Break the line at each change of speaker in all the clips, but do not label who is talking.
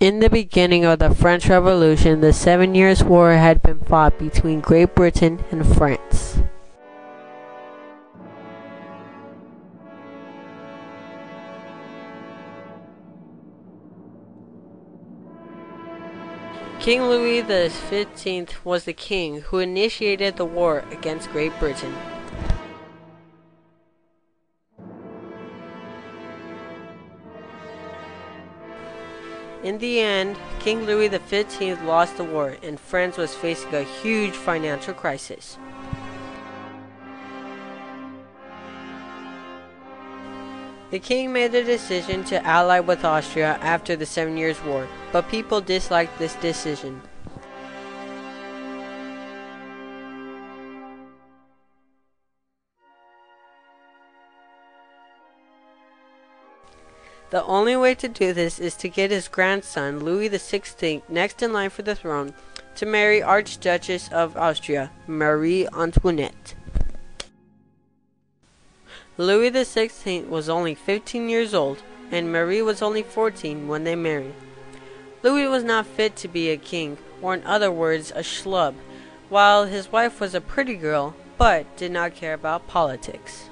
In the beginning of the French Revolution, the 7 Years' War had been fought between Great Britain and France. King Louis XV was the king who initiated the war against Great Britain. In the end, King Louis XV lost the war and France was facing a huge financial crisis. The king made the decision to ally with Austria after the 7 Years' War, but people disliked this decision. The only way to do this is to get his grandson, Louis XVI, next in line for the throne, to marry Archduchess of Austria, Marie Antoinette. Louis XVI was only 15 years old, and Marie was only 14 when they married. Louis was not fit to be a king, or in other words, a schlub, while his wife was a pretty girl, but did not care about politics.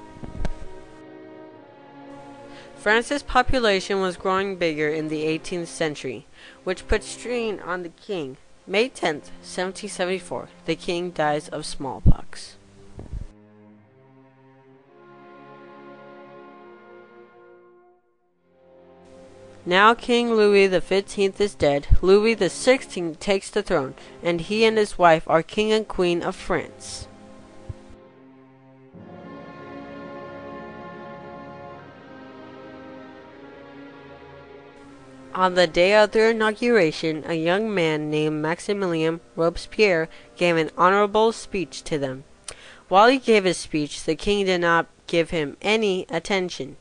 France's population was growing bigger in the 18th century, which put strain on the king. May 10, 1774, the king dies of smallpox. Now King Louis XV is dead, Louis XVI takes the throne, and he and his wife are king and queen of France. On the day of their inauguration, a young man named Maximilien Robespierre gave an honorable speech to them. While he gave his speech, the king did not give him any attention.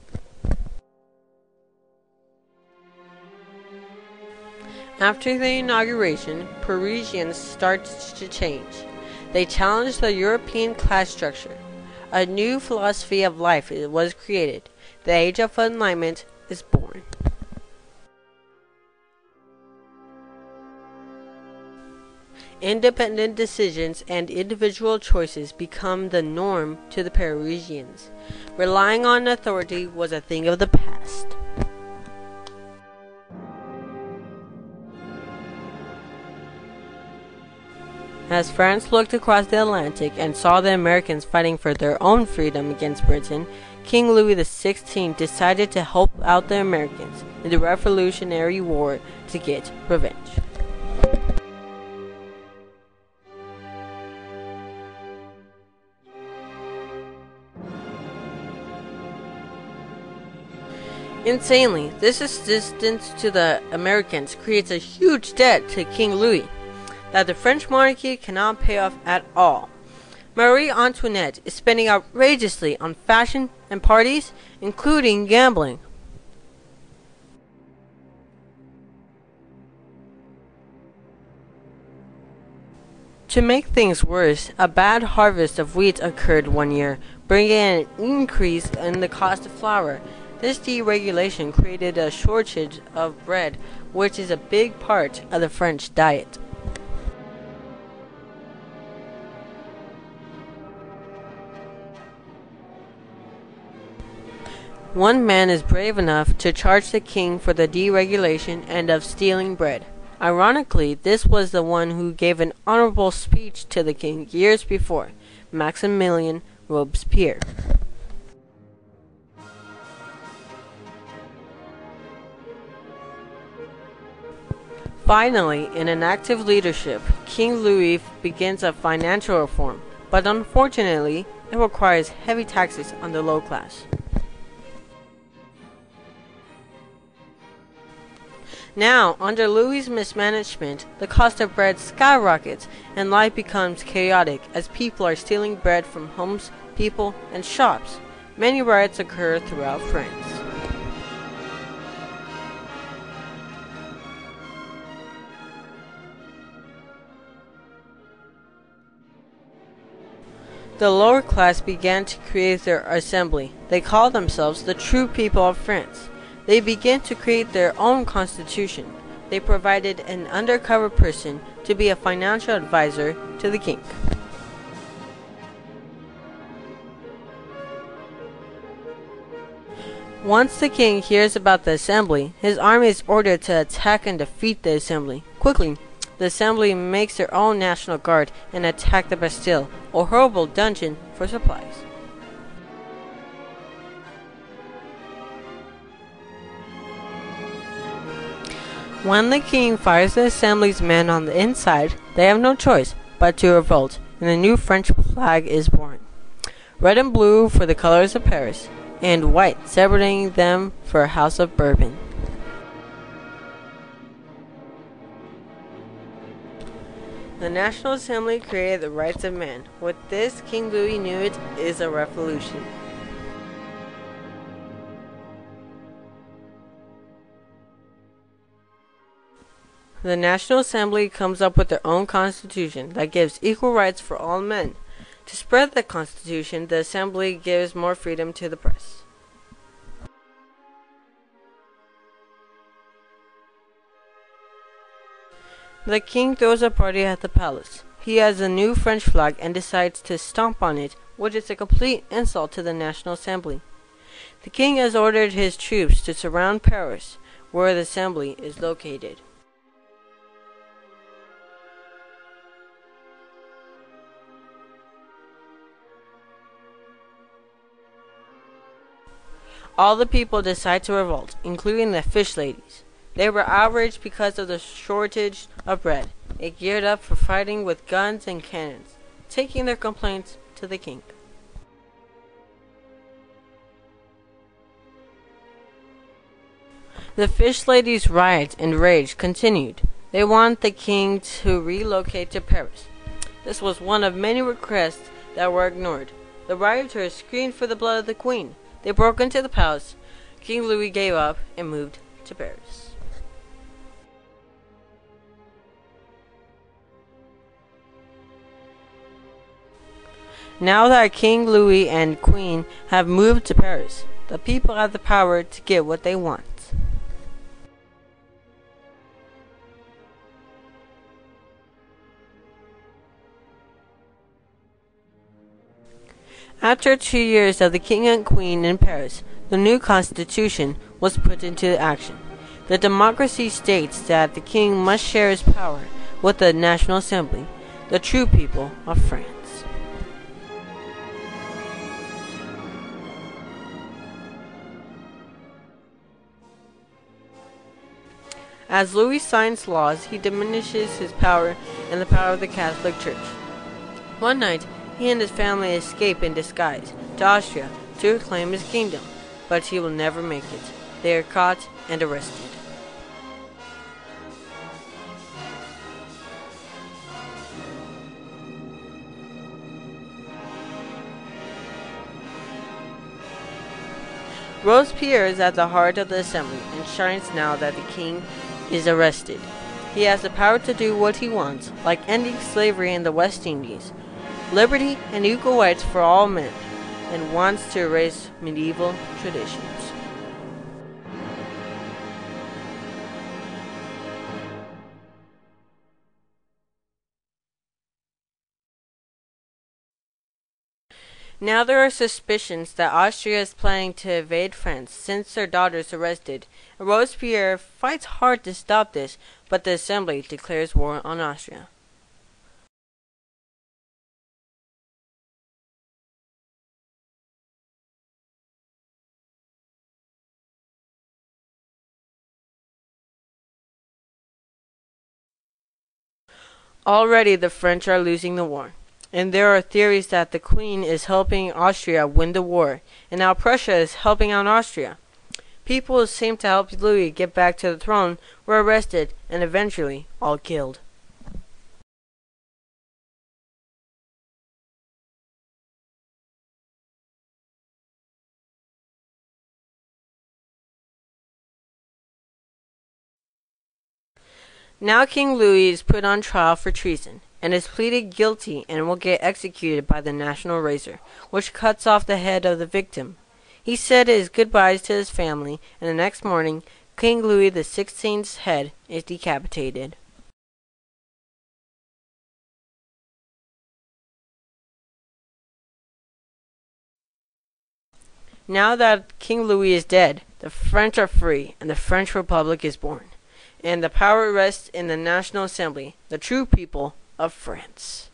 After the inauguration, Parisians started to change. They challenged the European class structure. A new philosophy of life was created. The Age of Enlightenment is born. Independent decisions and individual choices become the norm to the Parisians. Relying on authority was a thing of the past. As France looked across the Atlantic and saw the Americans fighting for their own freedom against Britain, King Louis XVI decided to help out the Americans in the Revolutionary War to get revenge. Insanely, this assistance to the Americans creates a huge debt to King Louis that the French monarchy cannot pay off at all. Marie Antoinette is spending outrageously on fashion and parties, including gambling. To make things worse, a bad harvest of wheat occurred one year, bringing an increase in the cost of flour. This deregulation created a shortage of bread, which is a big part of the French diet. One man is brave enough to charge the king for the deregulation and of stealing bread. Ironically, this was the one who gave an honorable speech to the king years before, Maximilien Robespierre. Finally, in an active leadership, King Louis begins a financial reform, but unfortunately, it requires heavy taxes on the low class. Now, under Louis' mismanagement, the cost of bread skyrockets and life becomes chaotic as people are stealing bread from homes, people, and shops. Many riots occur throughout France. The lower class began to create their assembly. They called themselves the true people of France. They began to create their own constitution. they provided an undercover person to be a financial advisor to the king. Once the king hears about the assembly, his army is ordered to attack and defeat the assembly. Quickly, the assembly makes their own national guard and attack the Bastille, a horrible dungeon, for supplies. When the king fires the assembly's men on the inside, they have no choice but to revolt, and a new French flag is born. Red and blue for the colors of Paris, and white separating them for a House of Bourbon. The National Assembly created the rights of man. With this, King Louis knew it is a revolution. The National Assembly comes up with their own constitution that gives equal rights for all men. To spread the constitution, the Assembly gives more freedom to the press. The king throws a party at the palace. He has a new French flag and decides to stomp on it, which is a complete insult to the National Assembly. The king has ordered his troops to surround Paris, where the assembly is located. All the people decide to revolt, including the fish ladies. They were outraged because of the shortage of bread. They geared up for fighting with guns and cannons, taking their complaints to the king. The fish ladies' riot and rage continued. They wanted the king to relocate to Paris. This was one of many requests that were ignored. The rioters screamed for the blood of the queen. They broke into the palace. King Louis gave up and moved to Paris. Now that King Louis and Queen have moved to Paris, the people have the power to get what they want. After 2 years of the king and queen in Paris, the new constitution was put into action. The democracy states that the king must share his power with the National Assembly, the true people of France. As Louis signs laws, he diminishes his power and the power of the Catholic Church. One night, he and his family escape in disguise to Austria to reclaim his kingdom, but he will never make it. They are caught and arrested. Robespierre is at the heart of the assembly and shines now that the king is arrested. He has the power to do what he wants, like ending slavery in the West Indies, liberty and equal rights for all men, and wants to erase medieval traditions. Now there are suspicions that Austria is planning to invade France since their daughter is arrested. Robespierre fights hard to stop this, but the assembly declares war on Austria. Already the French are losing the war, and there are theories that the Queen is helping Austria win the war, and now Prussia is helping out Austria. People who seem to help Louis get back to the throne were arrested and eventually all killed. Now King Louis is put on trial for treason, and is pleaded guilty and will get executed by the national razor, which cuts off the head of the victim. He said his goodbyes to his family, and the next morning King Louis XVI's head is decapitated. Now that King Louis is dead, the French are free, and the French Republic is born. And the power rests in the National Assembly, the true people of France.